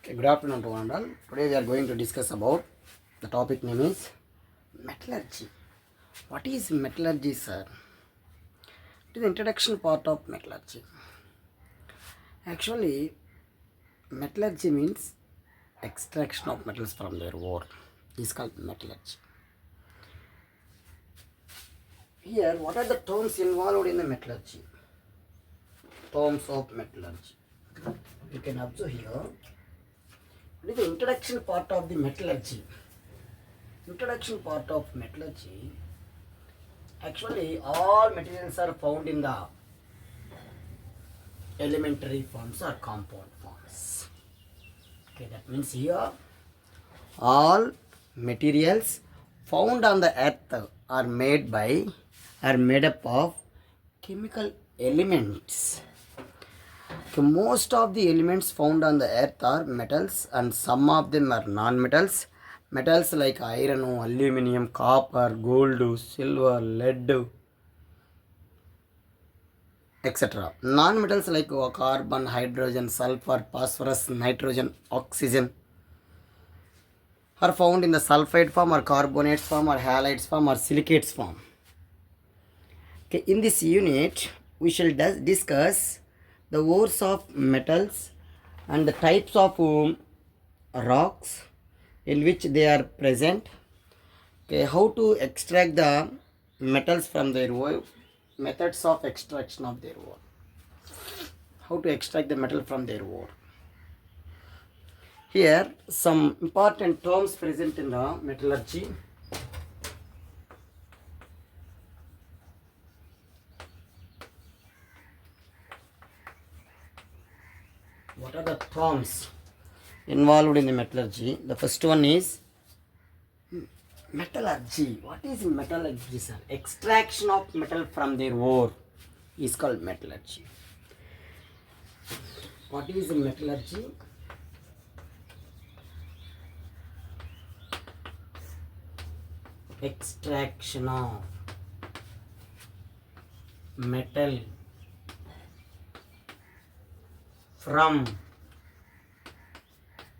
Okay, good afternoon to one and all. Today we are going to discuss about the topic name is metallurgy. What is metallurgy, sir? It is the introduction part of metallurgy. Actually, metallurgy means extraction of metals from their ore. Is called metallurgy. Here, what are the terms involved in the metallurgy? Terms of metallurgy. You can observe here. It is the introduction part of the metallurgy. Introduction part of metallurgy. Actually, all materials are found in the elementary forms or compound forms. Okay, that means here all materials found on the earth are made up of chemical elements. Okay, most of the elements found on the earth are metals and some of them are non-metals. Metals like iron, aluminum, copper, gold, silver, lead, etc. Non-metals like carbon, hydrogen, sulfur, phosphorus, nitrogen, oxygen are found in the sulfide form or carbonates form or halides form or silicates form. Okay, in this unit, we shall discuss the ores of metals and the types of rocks in which they are present. Okay, how to extract the metals from their ore, methods of extraction of their ore. How to extract the metal from their ore. Here, some important terms present in the metallurgy. What are the terms involved in the metallurgy? The first one is metallurgy. What is metallurgy, sir? Extraction of metal from their ore is called metallurgy. What is metallurgy? Extraction of metal from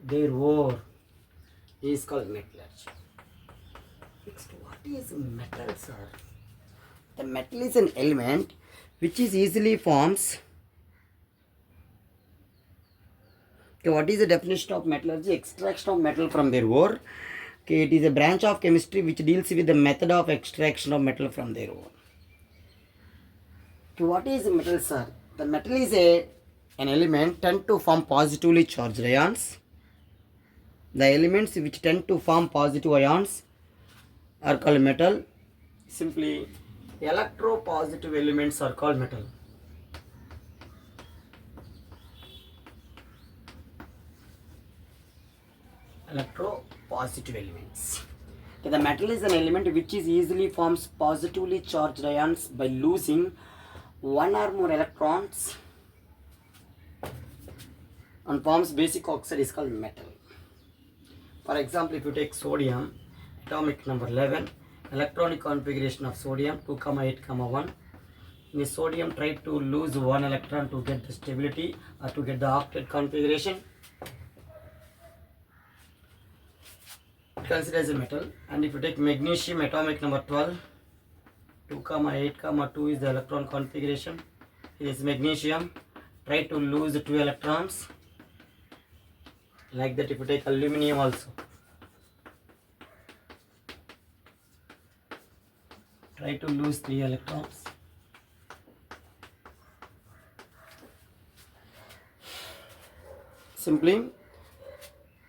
their ore is called metallurgy. Next, what is metal, sir? The metal is an element which is easily forms. Okay, what is the definition of metallurgy? Extraction of metal from their ore. Okay, it is a branch of chemistry which deals with the method of extraction of metal from their ore. Okay, what is metal, sir? The metal is an element tend to form positively charged ions. The elements which tend to form positive ions are called metal. Simply, electropositive elements are called metal. Electropositive elements. Okay, the metal is an element which is easily forms positively charged ions by losing one or more electrons and forms basic oxide is called metal. For example, if you take sodium, atomic number 11, electronic configuration of sodium 2, 8, 1. In the sodium, try to lose one electron to get the stability or to get the octet configuration. Consider as a metal. And if you take magnesium, atomic number 12, 2, 8, 2 is the electron configuration. It is magnesium. Try to lose 2 electrons. Like that, if you take aluminum also, try to lose 3 electrons. Simply,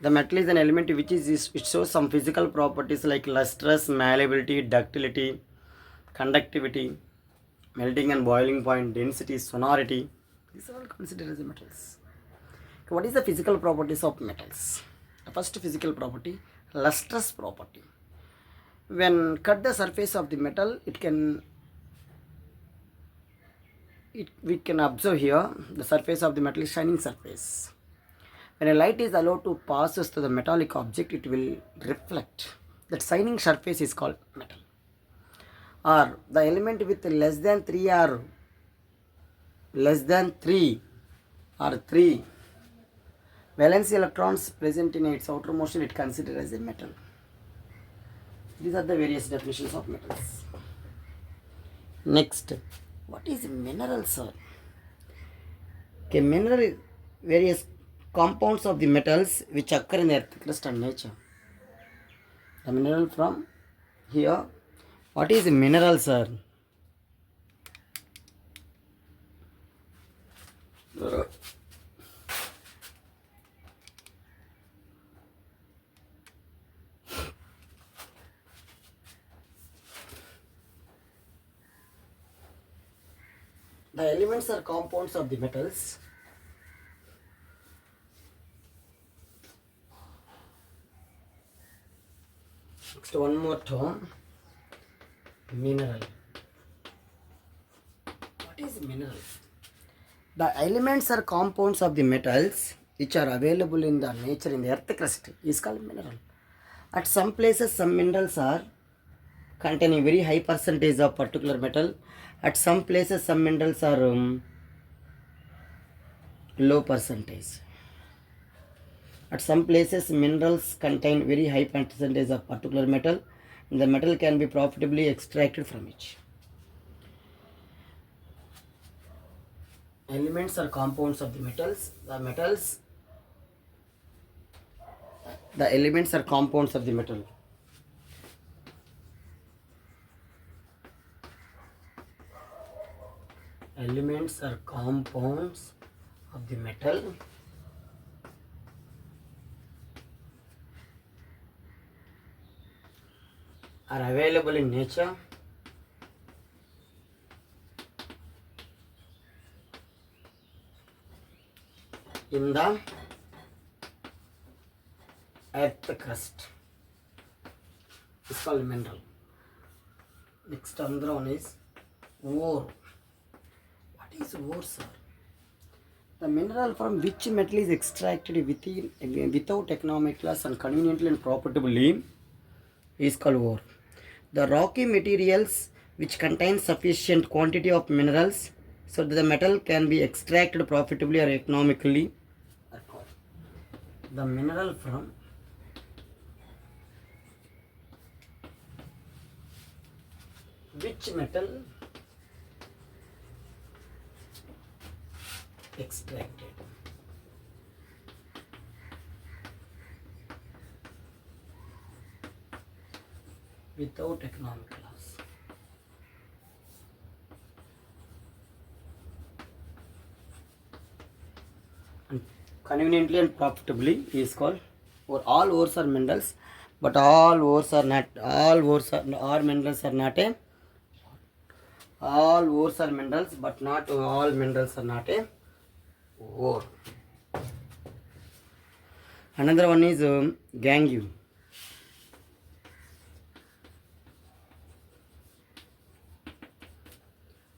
the metal is an element which shows some physical properties like lustrous, malleability, ductility, conductivity, melting and boiling point, density, sonority. These are all considered as metals. What is the physical properties of metals? The first physical property, lustrous property. When cut the surface of the metal, we can observe here the surface of the metal is shining surface. When a light is allowed to pass through the metallic object, it will reflect. That shining surface is called metal. Or the element with less than 3 or 3 Valence electrons present in its outermost shell it considered as a metal. These are the various definitions of metals. Next, what is mineral, sir? Okay, mineral is various compounds of the metals which occur in the earth crust and nature. The mineral from here. What is mineral, sir? The elements are compounds of the metals. Next, one more term. Mineral. What is mineral? The elements are compounds of the metals which are available in the nature in the earth crust is called mineral. At some places, some minerals are containing very high percentage of particular metal. At some places, some minerals are low percentage. At some places, minerals contain very high percentage of particular metal, and the metal can be profitably extracted from it. Elements are compounds of the metals. The elements are compounds of the metal. Elements are compounds of the metal. Are available in nature. In the earth crust. It's called mineral. Next another one is ore. What is ore, sir? The mineral from which metal is extracted without economic loss and conveniently and profitably is called ore. The rocky materials which contain sufficient quantity of minerals so that the metal can be extracted profitably or economically are called. The mineral from which metal extracted without economic loss. And conveniently and profitably is called ore. All ores are minerals, but all ores are not. All minerals are not a. All ores are minerals, but not all minerals are not a ore. Another one is gangue.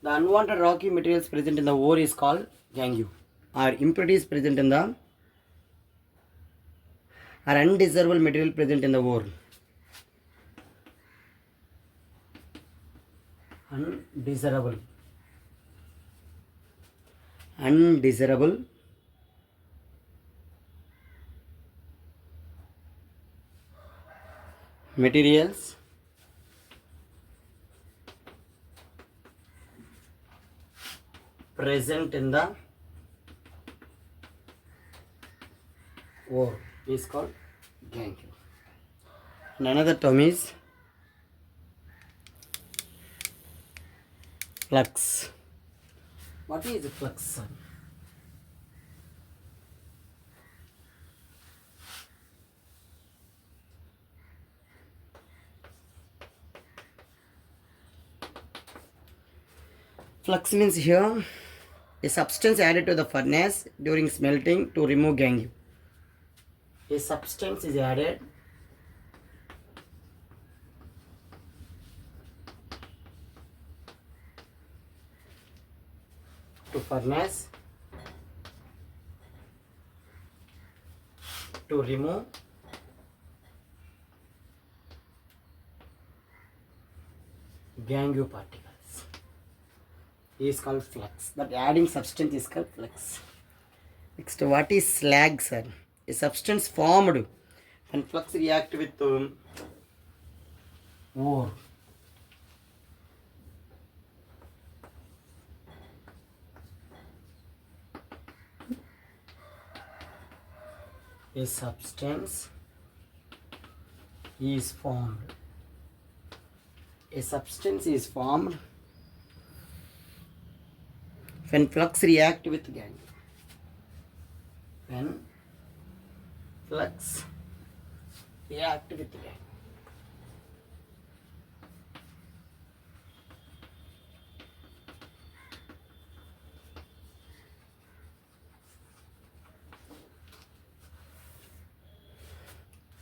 The unwanted rocky materials present in the ore is called gangue, or impurities present in the or undesirable material present in the ore. Undesirable materials present in the ore is called gangue. And another term is flux. What is flux, sir? Flux means here a substance added to the furnace during smelting to remove gangue. A substance is added to furnace to remove gangue particles is called flux. That adding substance is called flux. Next, what is slag, sir? A substance formed when flux react with ore. A substance is formed. A substance is formed when flux react with gangue. When flux react with gangue.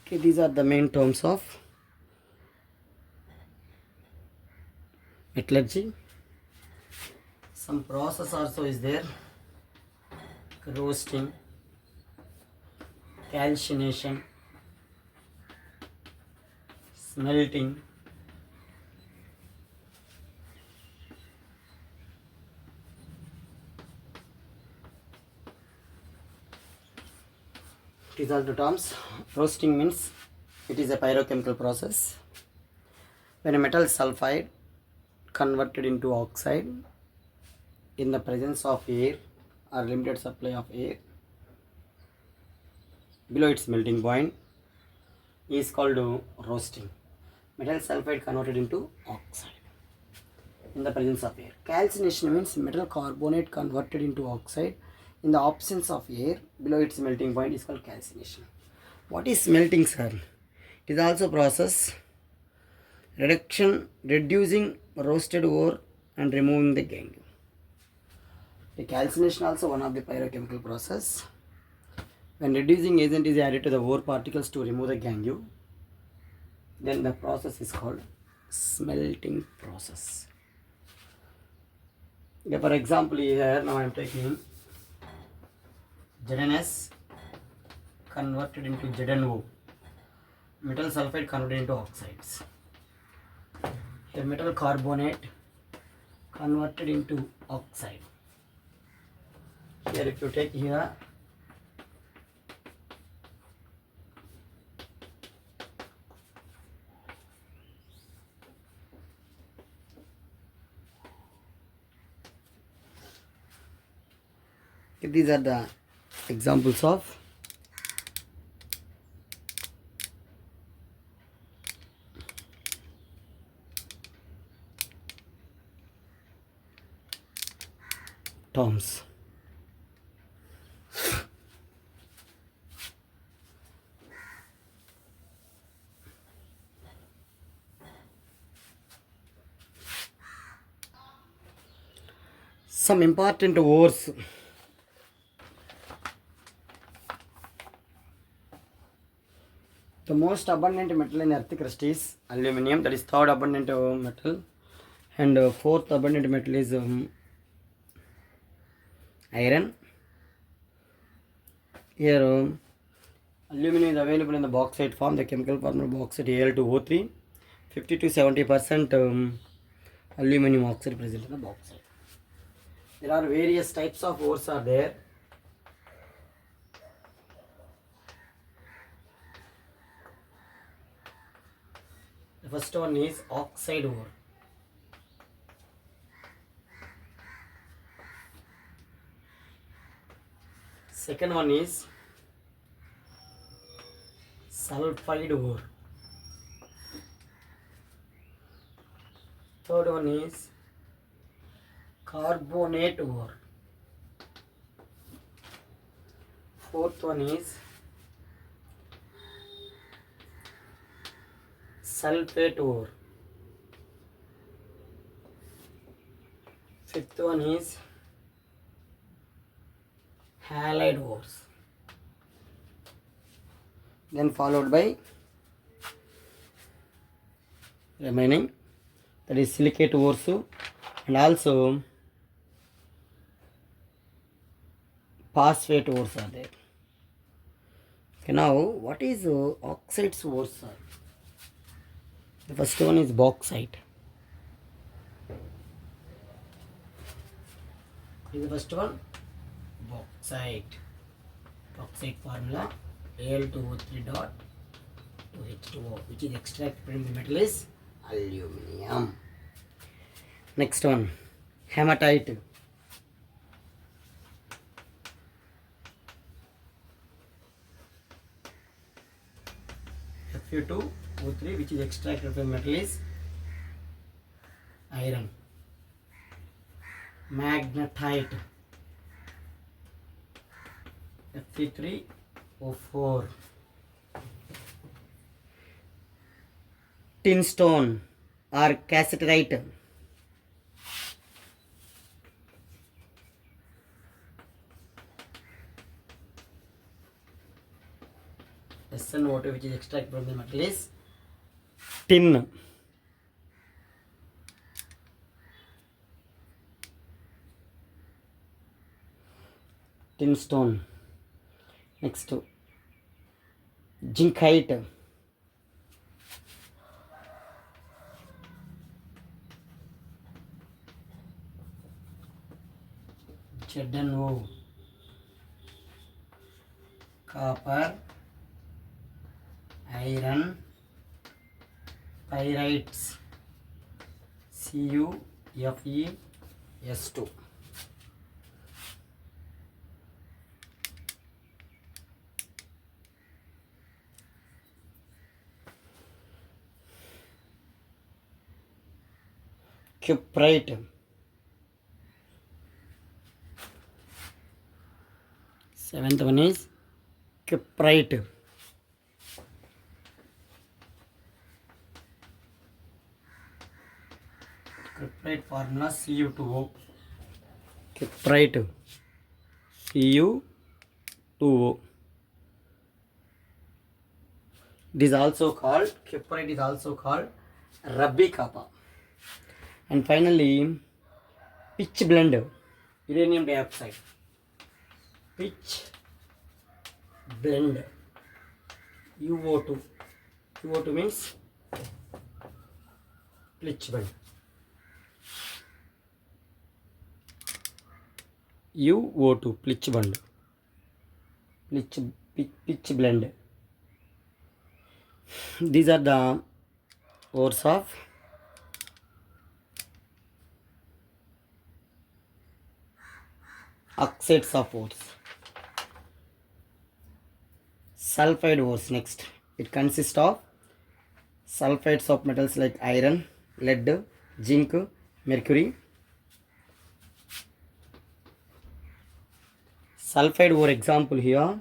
Okay, these are the main terms of metallurgy. Some process also is there: roasting, calcination, smelting, these are the terms. Roasting means it is a pyrochemical process when a metal sulfide converted into oxide in the presence of air or limited supply of air below its melting point is called roasting. Metal sulfide converted into oxide in the presence of air. Calcination means metal carbonate converted into oxide in the absence of air below its melting point is called calcination. What is smelting, sir? It is also process reducing roasted ore and removing the gangue. The calcination also one of the pyrochemical process. When reducing agent is added to the ore particles to remove the gangue, then the process is called smelting process. Okay, for example, here now I am taking ZnS converted into ZnO, metal sulfide converted into oxides. Here metal carbonate converted into oxide. Here if you take here these are the examples of terms. Some important ores. The most abundant metal in earth crust is aluminum, that is third abundant metal, and fourth abundant metal is iron. Here aluminum is available in the bauxite form, the chemical formula bauxite Al2O3, 50 to 70% aluminum oxide present in the bauxite. There are various types of ores are there. The first one is oxide ore. Second one is sulfide ore. Third one is carbonate ore. Fourth one is sulfate ore. Fifth one is halide ores. Then followed by remaining, that is silicate ores and also phosphate ores are there. Okay, now what is oxides ores? The first one is bauxite. What is the first one? Bauxite. Bauxite formula Al2O3 dot 2H2O, which is extracted from the metal is aluminum. Next one, hematite. Fe2O3, which is extracted from metal is iron. Magnetite. Fe3O4. Tinstone or cassiterite. SnO2, which is extracted from the metal is tin. Tinstone. Next, zincite. ZnO. Copper, iron, pyrites, CuFeS2. Cuprite. Seventh one is cuprite. Cuprite formula Cu2O. Cuprite, Cu2O. It is also called, cuprite is also called Rabbi Kappa. And finally, pitch blende, uranium dioxide. Pitch blend, UO2. UO2 means pitch blend. UO2, pitch blend. Pitch blend. These are the ores of oxides of ores. Sulfide ores next. It consists of sulfides of metals like iron, lead, zinc, mercury. Sulfide ore example here,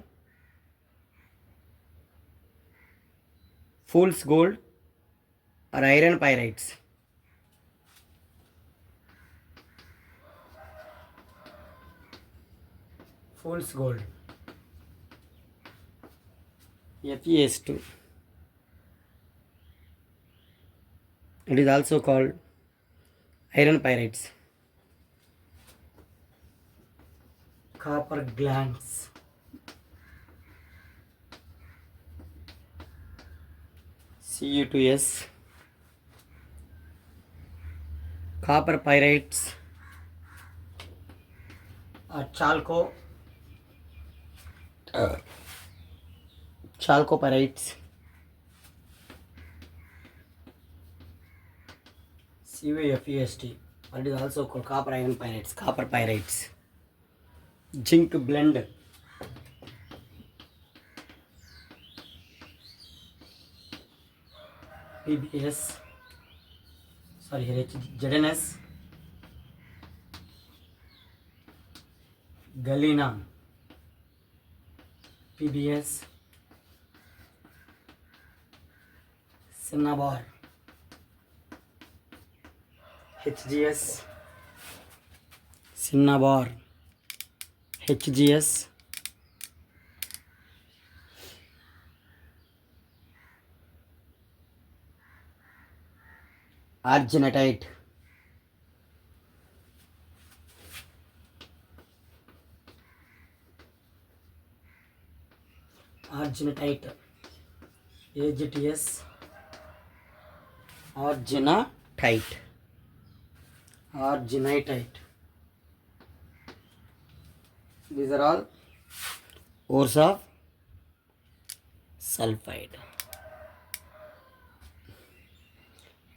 fool's gold or iron pyrites. Fool's gold, FeS2. It is also called iron pyrites. Copper glands, Cu2S. Copper pyrites are chalcopyrites. CuFeST. It is also called copper iron pyrites. Copper pyrites. Zinc blend, PBS. Sorry, here ZNS. Galena, PBS. Cinnabar, HGS. Cinnabar, HGS. Argenatite, argenatite, AGTS. Argenatite, argenatite. These are all ores of sulfide.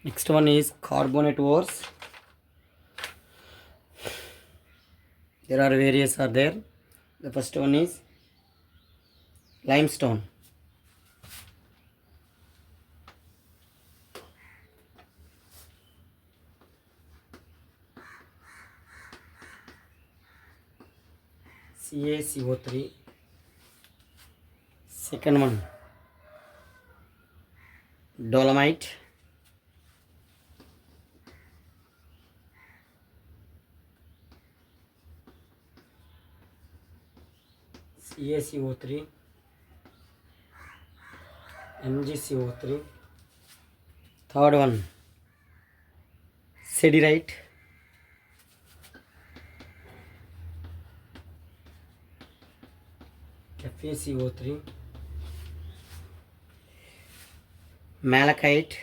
Next one is carbonate ores. There are various are there. The first one is limestone. CaCO3. Second one, dolomite. CaCO3, MgCO3. Third one, siderite. FeCO3, malachite.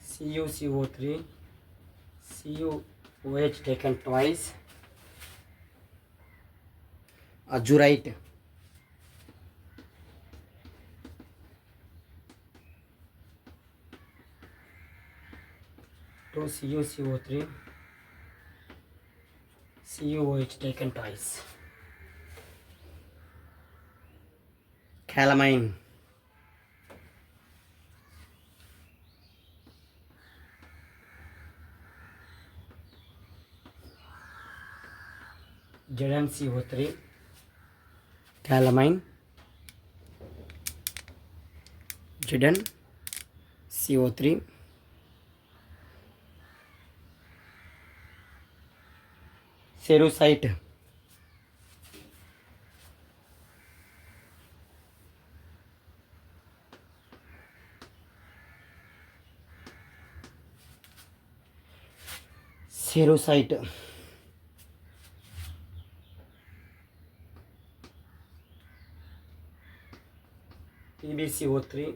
CuCO3, CuOH taken twice. Azurite. Two CuCO3, CuOH taken twice. Calamine. ZnCO3, calamine, ZnCO3, cerussite. Cerussite. PbCO3.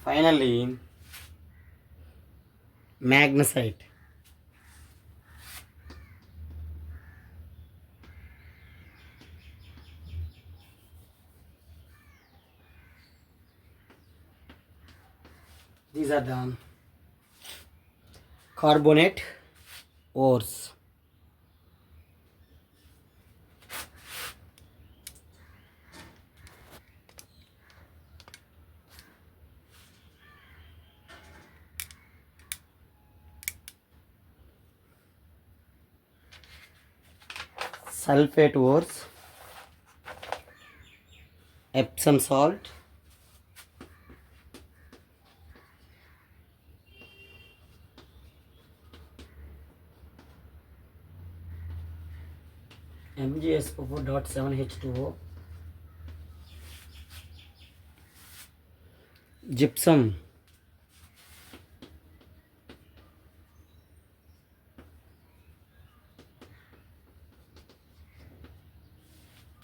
Finally, magnesite. These are the carbonate ores. Sulfate ores, Epsom salt, MgSO4.7H2O, gypsum,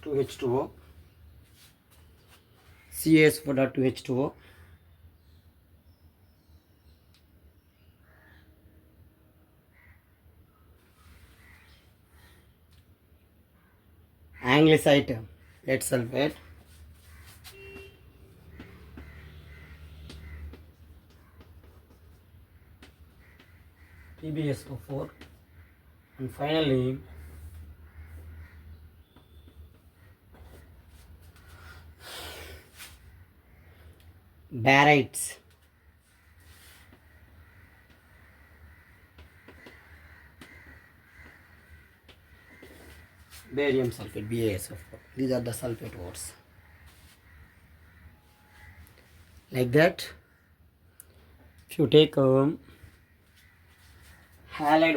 H2O, CaS4.2H2O, anglesite, lead sulfate, PbSO4, and finally barytes. Barium sulfate, BaSO4. These are the sulfate ores. Like that, if you take halide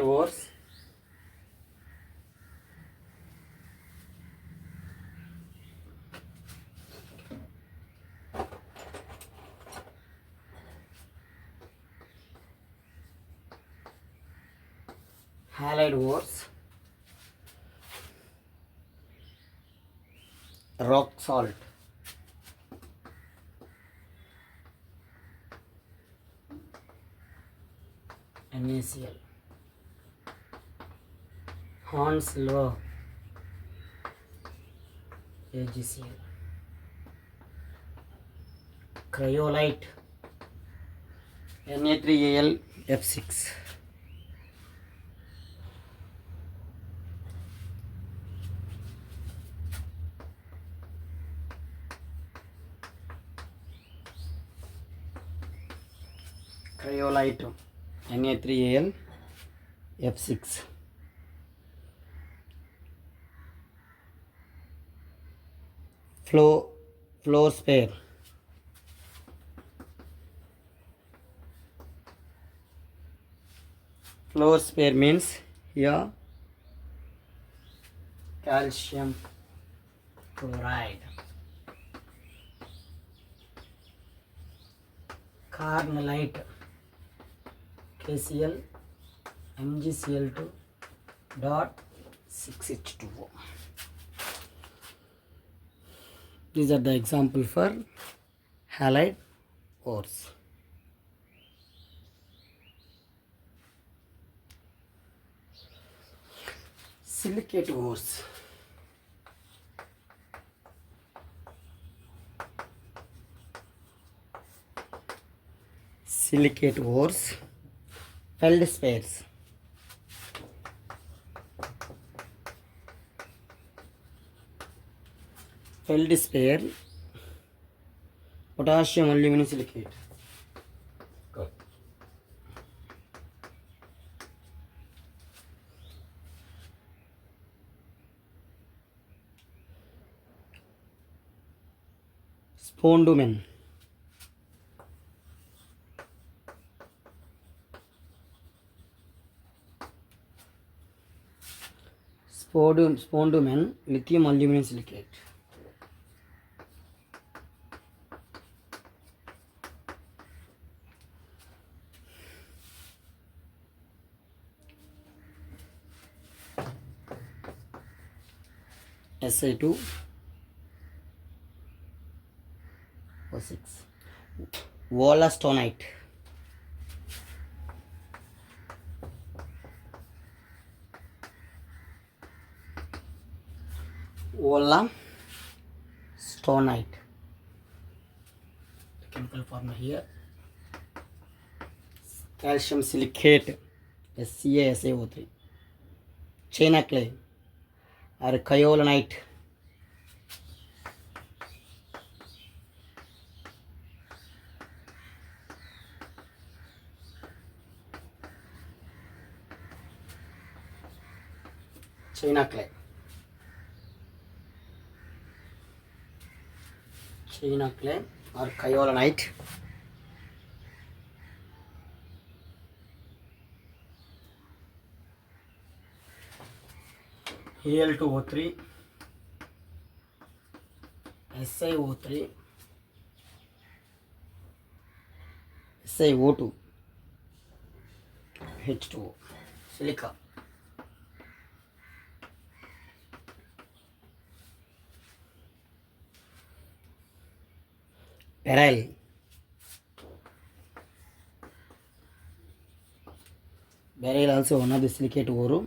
ores, rock salt, NaCl, Hounslow AgCl. Cryolite Na3Al F6. Cryolite Na3Al F6. Fluorspar. Fluorspar means here calcium chloride. Carnallite KCl MgCl2 dot 6H2O. These are the example for halide ores. Silicate ores. Silicate ores. Feldspars. Feldspar. Potassium aluminum silicate. Good. Spodumene. Spodumene lithium aluminum silicate. Si2 O6. Wollastonite. Wollastonite. The chemical formula here. Calcium silicate SCaSiO3. China clay or kyolanite. China clay. China clay or kyolanite. Al2O3, SiO3, SiO2, H2O, silica. Beryl. Beryl also one of the silicate ore.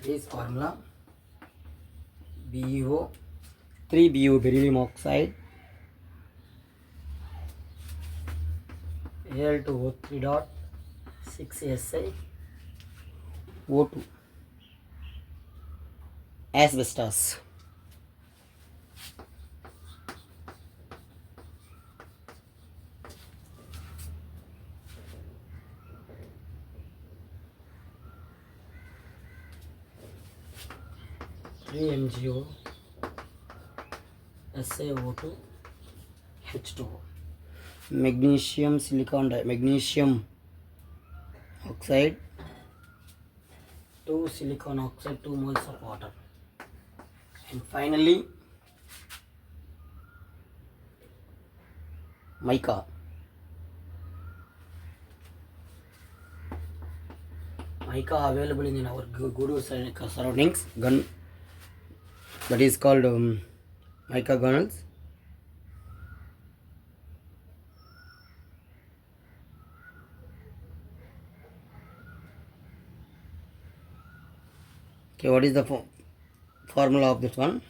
This formula BeO 3Bu beryllium oxide Al2O3 dot 6Si O2 asbestos. MgO SiO2 H2O. Magnesium magnesium oxide 2 silicon oxide 2 moles of water, and finally mica. Mica available in our good surroundings. Gun that is called mica gunnels. Okay, what is the formula of this one?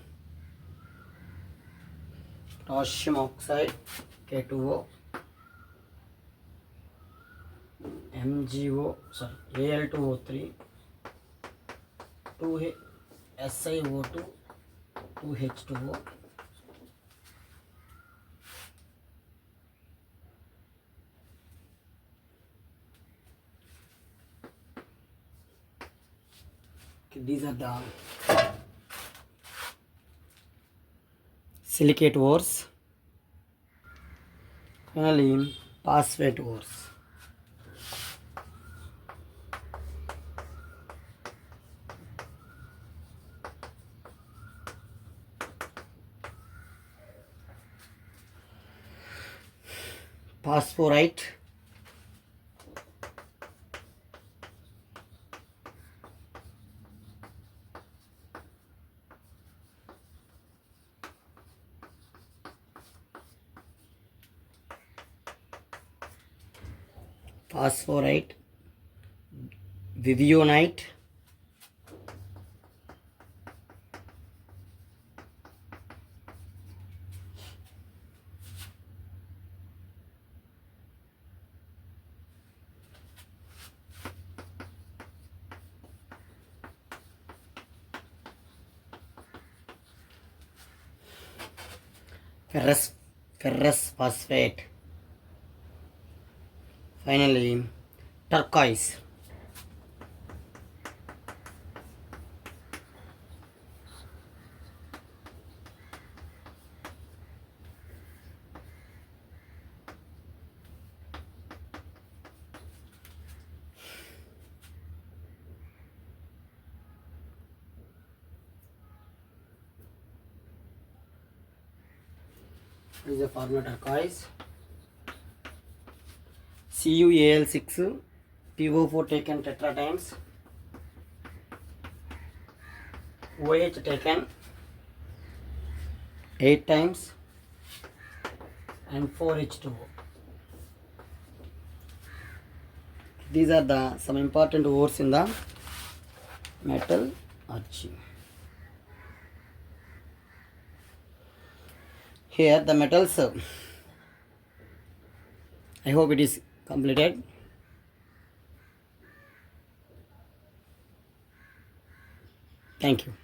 Potassium oxide K2O Al2O3 2 SiO2 2H2O. Okay, these are the silicate ores. Finally, phosphate ores. Phosphorite, phosphorite, vivionite, ferrous phosphate. Finally, turquoise. What is the formula turquoise? CuAl6 PO4 taken tetra times, OH taken 8 times, and 4H2O. These are the some important ores in the metallurgy. Here the metals. I hope it is completed. Thank you.